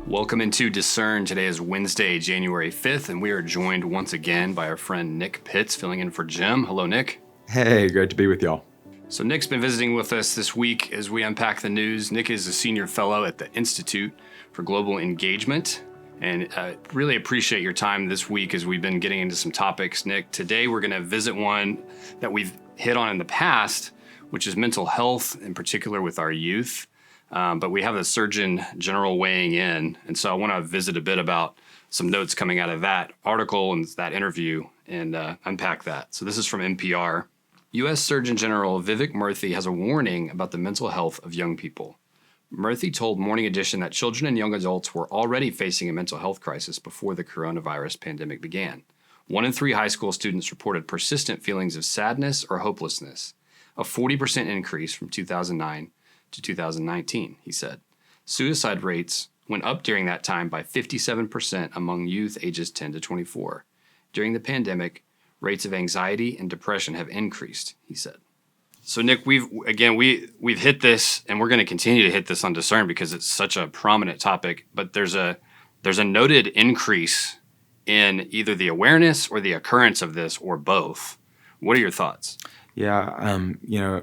Welcome into Discern. Today is Wednesday, January 5th, and we are joined once again by our friend Nick Pitts, filling in for Jim. Hello, Nick. Hey, great to be with y'all. So Nick's been visiting with us this week as we unpack the news. Nick is a senior fellow at the Institute for Global Engagement, and really appreciate your time this week as we've been getting into some topics. Nick, today we're going to visit one that we've hit on in the past, which is mental health, in particular with our youth. But we have the Surgeon General weighing in, and so I want to visit a bit about some notes coming out of that article and that interview and unpack that. So this is from NPR. U.S. Surgeon General Vivek Murthy has a warning about the mental health of young people. Murthy told Morning Edition that children and young adults were already facing a mental health crisis before the coronavirus pandemic began. 1 in 3 high school students reported persistent feelings of sadness or hopelessness, a 40% increase from 2009 to 2019, he said. Suicide rates went up during that time by 57% among youth ages 10 to 24. During the pandemic, rates of anxiety and depression have increased, he said. So Nick, we've hit this, and we're going to continue to hit this on Discern because it's such a prominent topic, but there's a noted increase in either the awareness or the occurrence of this or both. What are your thoughts? Yeah,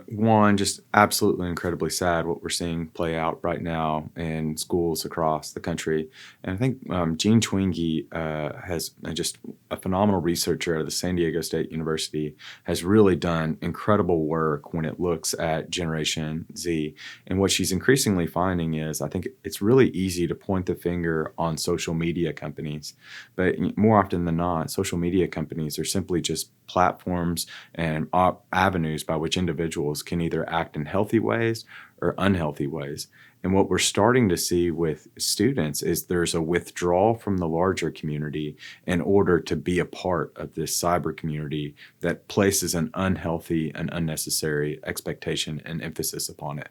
one, just absolutely incredibly sad what we're seeing play out right now in schools across the country. And I think Gene Twenge has just a phenomenal researcher out of the San Diego State University, has really done incredible work when it looks at Generation Z. And what she's increasingly finding is, I think it's really easy to point the finger on social media companies. But more often than not, social media companies are simply just platforms and avenues by which individuals can either act in healthy ways or unhealthy ways. And what we're starting to see with students is there's a withdrawal from the larger community in order to be a part of this cyber community that places an unhealthy and unnecessary expectation and emphasis upon it.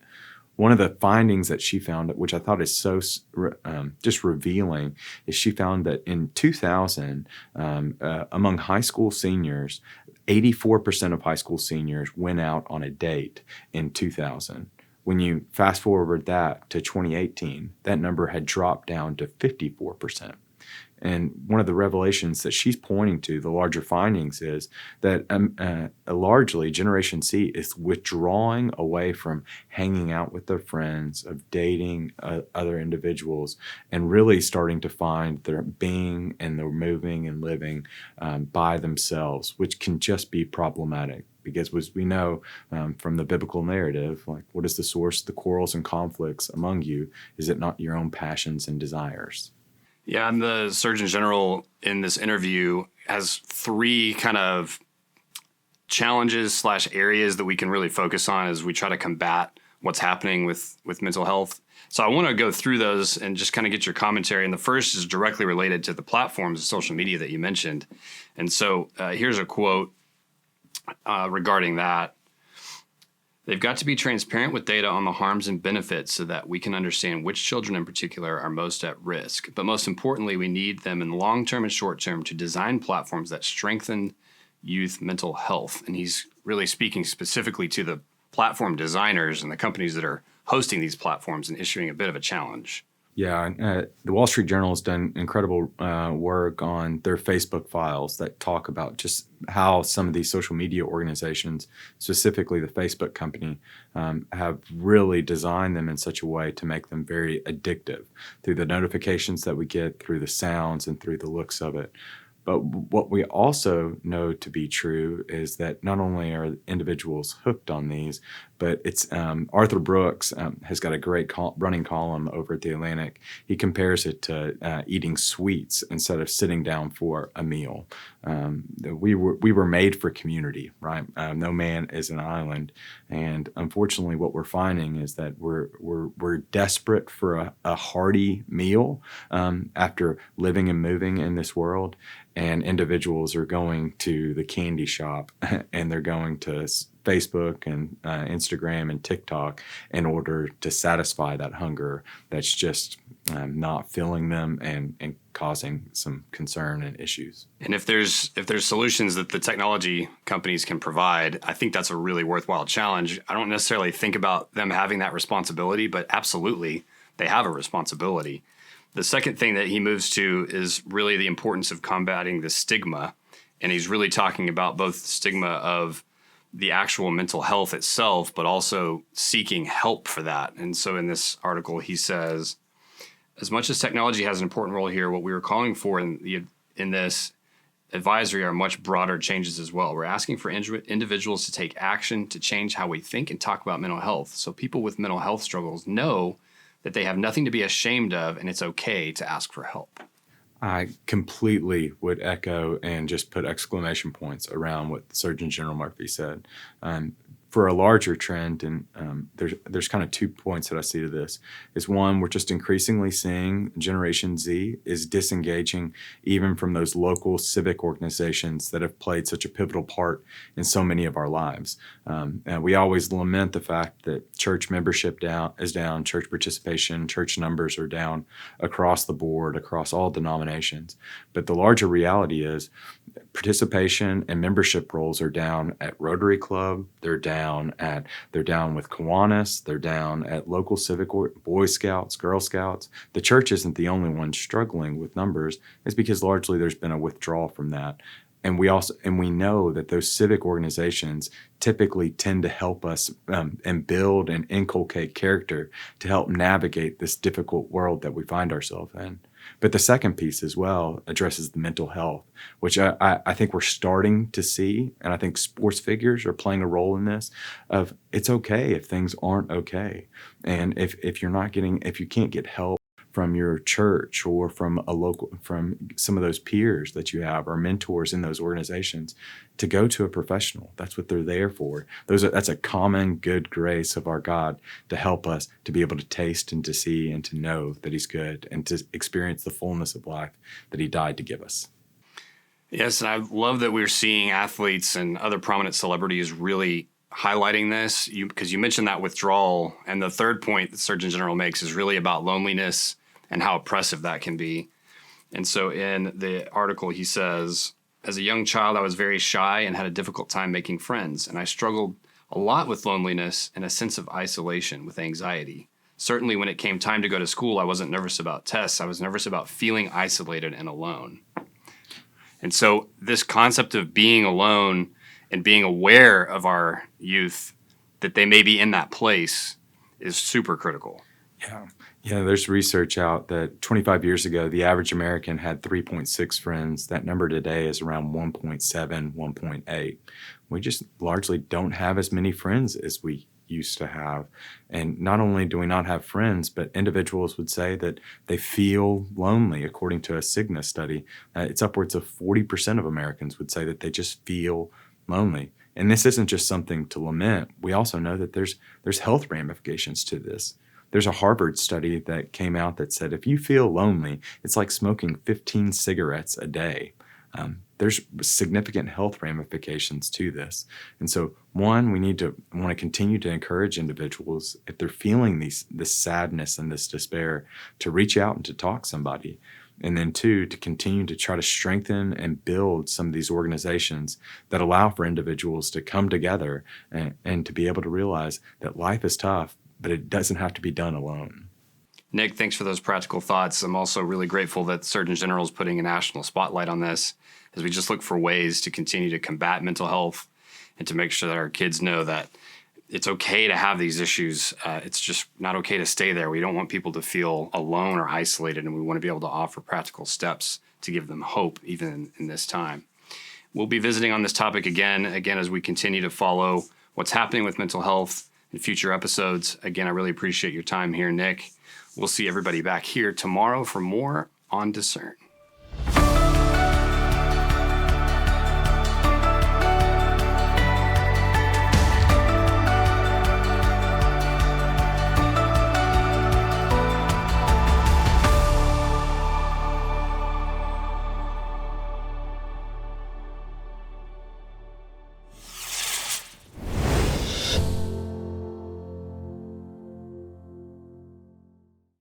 One of the findings that she found, which I thought is so just revealing, is she found that in 2000, among high school seniors, 84% of high school seniors went out on a date in 2000. When you fast forward that to 2018, that number had dropped down to 54%. And one of the revelations that she's pointing to, the larger findings, is that largely Generation Z is withdrawing away from hanging out with their friends, of dating other individuals, and really starting to find their being and their moving and living by themselves, which can just be problematic. Because as we know from the biblical narrative, like, what is the source of the quarrels and conflicts among you? Is it not your own passions and desires? Yeah, and the Surgeon General in this interview has 3 kind of challenges / areas that we can really focus on as we try to combat what's happening with mental health. So I want to go through those and just kind of get your commentary. And the first is directly related to the platforms of social media that you mentioned. And so here's a quote regarding that. They've got to be transparent with data on the harms and benefits so that we can understand which children in particular are most at risk. But most importantly, we need them in the long term and short term to design platforms that strengthen youth mental health. And he's really speaking specifically to the platform designers and the companies that are hosting these platforms and issuing a bit of a challenge. Yeah, the Wall Street Journal has done incredible work on their Facebook files that talk about just how some of these social media organizations, specifically the Facebook company, have really designed them in such a way to make them very addictive through the notifications that we get, through the sounds, and through the looks of it. But what we also know to be true is that not only are individuals hooked on these, but it's Arthur Brooks has got a great running column over at The Atlantic. He compares it to eating sweets instead of sitting down for a meal. We were made for community, right? No man is an island, and unfortunately, what we're finding is that we're desperate for a hearty meal after living and moving in this world. And individuals are going to the candy shop and they're going to Facebook and Instagram and TikTok in order to satisfy that hunger that's just not filling them and causing some concern and issues. And if there's solutions that the technology companies can provide, I think that's a really worthwhile challenge. I don't necessarily think about them having that responsibility, but absolutely they have a responsibility. The second thing that he moves to is really the importance of combating the stigma. And he's really talking about both the stigma of the actual mental health itself, but also seeking help for that. And so in this article, he says, as much as technology has an important role here, what we were calling for in this advisory are much broader changes as well. We're asking for individuals to take action to change how we think and talk about mental health. So people with mental health struggles know that they have nothing to be ashamed of, and it's okay to ask for help. I completely would echo and just put exclamation points around what Surgeon General Murphy said. For a larger trend, and there's kind of 2 points that I see to this. Is one, we're just increasingly seeing Generation Z is disengaging even from those local civic organizations that have played such a pivotal part in so many of our lives. And we always lament the fact that church membership is down, church participation, church numbers are down across the board, across all denominations. But the larger reality is participation and membership roles are down at Rotary Club, they're down with Kiwanis, they're down at local civic Boy Scouts, Girl Scouts. The church isn't the only one struggling with numbers. It's because largely there's been a withdrawal from that. And we know that those civic organizations typically tend to help us and build and inculcate character to help navigate this difficult world that we find ourselves in. But the second piece as well addresses the mental health, which I think we're starting to see, and I think sports figures are playing a role in this, of it's okay if things aren't okay. And if you can't get help from your church or from some of those peers that you have or mentors in those organizations, to go to a professional. That's what they're there for. That's a common good grace of our God to help us to be able to taste and to see and to know that He's good and to experience the fullness of life that He died to give us. Yes, and I love that we're seeing athletes and other prominent celebrities really highlighting this, because you mentioned that withdrawal. And the third point that Surgeon General makes is really about loneliness and how oppressive that can be. And so in the article, he says, as a young child, I was very shy and had a difficult time making friends. And I struggled a lot with loneliness and a sense of isolation with anxiety. Certainly when it came time to go to school, I wasn't nervous about tests. I was nervous about feeling isolated and alone. And so this concept of being alone and being aware of our youth, that they may be in that place, is super critical. Yeah, there's research out that 25 years ago, the average American had 3.6 friends. That number today is around 1.7, 1.8. We just largely don't have as many friends as we used to have. And not only do we not have friends, but individuals would say that they feel lonely. According to a Stigma study, it's upwards of 40% of Americans would say that they just feel lonely. And this isn't just something to lament. We also know that there's health ramifications to this. There's a Harvard study that came out that said if you feel lonely, it's like smoking 15 cigarettes a day. There's significant health ramifications to this. And so, one, we want to continue to encourage individuals, if they're feeling this sadness and this despair, to reach out and to talk to somebody. And then two, to continue to try to strengthen and build some of these organizations that allow for individuals to come together and to be able to realize that life is tough, but it doesn't have to be done alone. Nick, thanks for those practical thoughts. I'm also really grateful that Surgeon General is putting a national spotlight on this, as we just look for ways to continue to combat mental health and to make sure that our kids know that it's okay to have these issues. It's just not okay to stay there. We don't want people to feel alone or isolated, and we want to be able to offer practical steps to give them hope even in this time. We'll be visiting on this topic again as we continue to follow what's happening with mental health in future episodes. Again, I really appreciate your time here, Nick. We'll see everybody back here tomorrow for more on Discern.